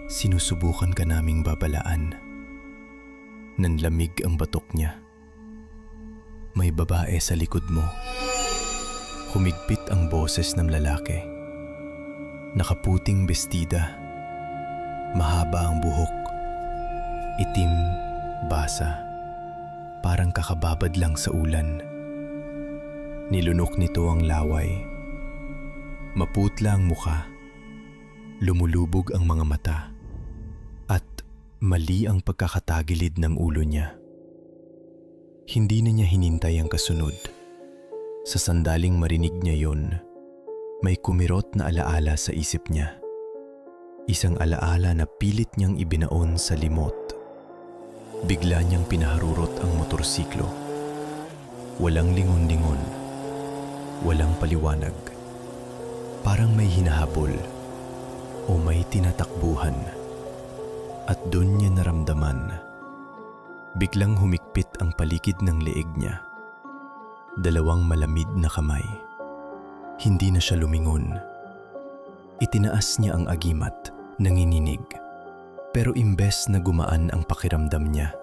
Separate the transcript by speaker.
Speaker 1: Sinusubukan ka naming babalaan. Nanlamig ang batok niya. May babae sa likod mo. Humigpit ang boses ng lalaki. Nakaputing bestida. Mahaba ang buhok. Itim, basa. Parang kakababad lang sa ulan. Nilunok nito ang laway. Maputla ang muka. Lumulubog ang mga mata. At mali ang pagkakatagilid ng ulo niya. Hindi na niya hinintay ang kasunod. Sa sandaling marinig niya yon, may kumirot na alaala sa isip niya. Isang alaala na pilit niyang ibinaon sa limot. Bigla niyang pinaharurot ang motorsiklo. Walang lingon-lingon. Walang paliwanag. Parang may hinahabol o may tinatakbuhan. At doon niya naramdaman. Biglang humikpit ang paligid ng leeg niya. Dalawang malamig na kamay. Hindi na siya lumingon. Itinaas niya ang agimat, nanginginig. Pero imbes na gumaan ang pakiramdam niya,